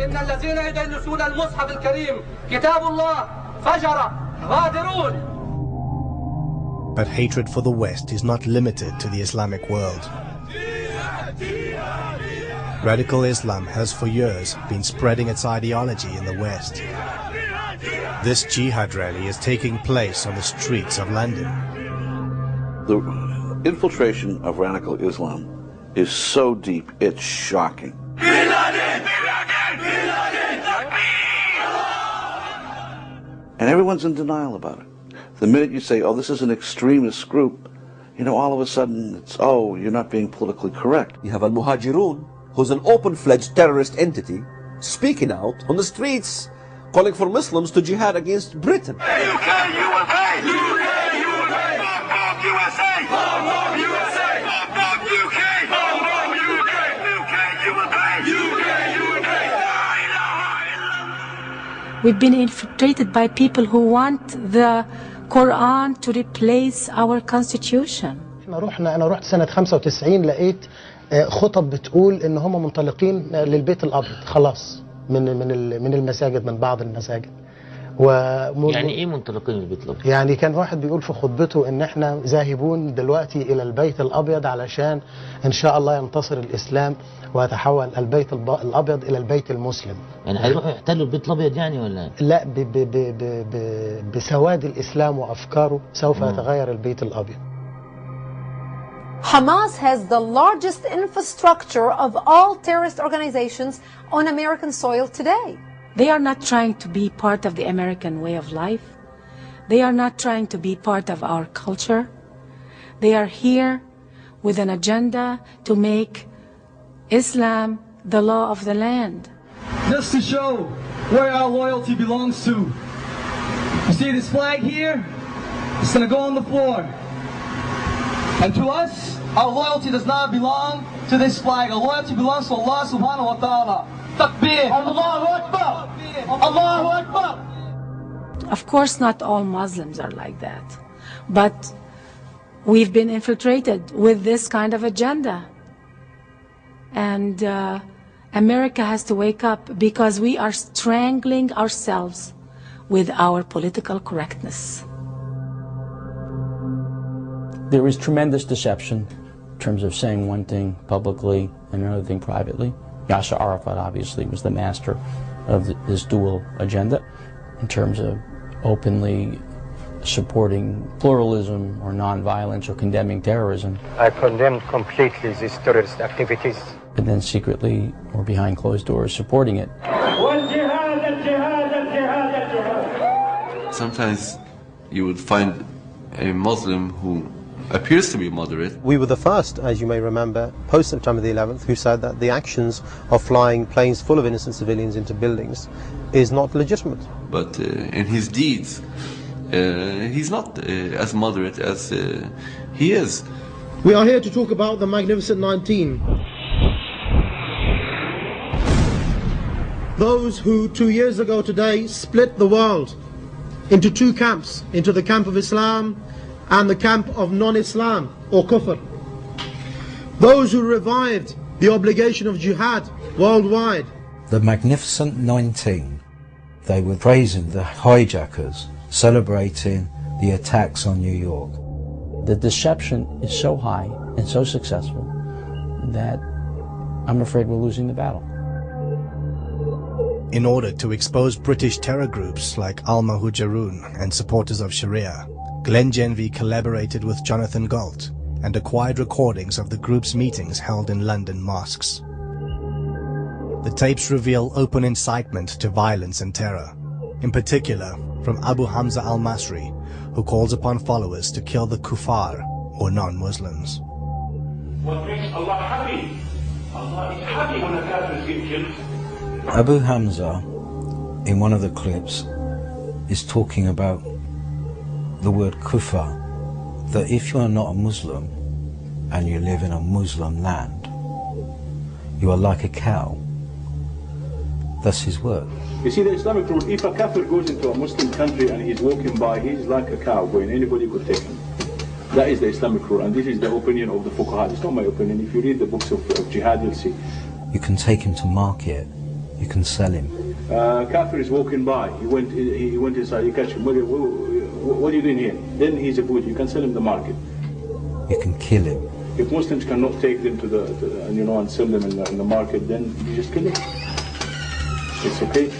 إن الذين يدنسون المصحف الكريم كتاب الله فجر غادرون. But hatred for the West is not limited to the Islamic world. Radical Islam has for years been spreading its ideology in the West. This jihad rally is taking place on the streets of London. The infiltration of radical Islam is so deep, it's shocking. And everyone's in denial about it. The minute you say, oh, this is an extremist group, all of a sudden it's, oh, you're not being politically correct. You have Al-Muhajirun, who's an open-fledged terrorist entity, speaking out on the streets, calling for Muslims to jihad against Britain. UK, you will pay! UK, you will pay! Fuck USA! Fuck USA! Fuck UK! Fuck UK! UK, you will pay! UK, you will pay! We've been infiltrated by people who want the Quran to replace our constitution. أنا رحت سنة 95 لقيت خطب بتقول إن هم منطلقين للبيت الأبيض خلاص من المساجد، من بعض المساجد. يعني ايه منطلقين للبيت الابيض؟ يعني كان واحد بيقول في خطبته ان احنا ذاهبون دلوقتي الى البيت الابيض علشان ان شاء الله ينتصر الاسلام ويتحول البيت الابيض الى البيت المسلم. يعني هيروحوا يحتلوا البيت الابيض يعني ولا؟ لا، بسواد الاسلام وافكاره سوف يتغير البيت الابيض. Hamas has the largest infrastructure of all terrorist organizations on American soil today. They are not trying to be part of the American way of life. They are not trying to be part of our culture. They are here with an agenda to make Islam the law of the land. Just to show where our loyalty belongs to. You see this flag here? It's going to go on the floor. And to us, our loyalty does not belong to this flag. Our loyalty belongs to Allah subhanahu wa ta'ala. Takbir! Allahu Akbar! Allahu Akbar! Of course, not all Muslims are like that. But we've been infiltrated with this kind of agenda. And America has to wake up because we are strangling ourselves with our political correctness. There is tremendous deception in terms of saying one thing publicly and another thing privately. Yasser Arafat obviously was the master of this dual agenda in terms of openly supporting pluralism or nonviolence or condemning terrorism. I condemn completely these terrorist activities. And then secretly or behind closed doors supporting it. Sometimes you would find a Muslim who appears to be moderate. We were the first, as you may remember, post-September the 11th, who said that the actions of flying planes full of innocent civilians into buildings is not legitimate. But in his deeds, he's not as moderate as he is. We are here to talk about the Magnificent 19. Those who 2 years ago today split the world into two camps, into the camp of Islam and the camp of non-Islam or kufr. Those who revived the obligation of jihad worldwide. The Magnificent 19, they were praising the hijackers, celebrating the attacks on New York. The deception is so high and so successful that I'm afraid we're losing the battle. In order to expose British terror groups like Al-Muhajirun and supporters of Sharia, Glenn Genvey collaborated with Jonathan Galt and acquired recordings of the group's meetings held in London mosques. The tapes reveal open incitement to violence and terror, in particular from Abu Hamza al-Masri, who calls upon followers to kill the kuffar or non-Muslims. What makes Allah happy? Allah is happy when a kafir is killed. Abu Hamza, in one of the clips, is talking about the word kufar, that if you are not a Muslim and you live in a Muslim land, you are like a cow. That's his word. You see, the Islamic rule, if a kafir goes into a Muslim country and he's walking by, he's like a cow going, anybody could take him. That is the Islamic rule, and this is the opinion of the fuqaha. It's not my opinion. If you read the books of jihad, you'll see. You can take him to market You can sell him. Kafir is walking by. He went inside. You catch him. What are you doing here? Then he's a booty. You can sell him the market. You can kill him. If Muslims cannot take them to the and sell them in the market, then you just kill them. It's okay.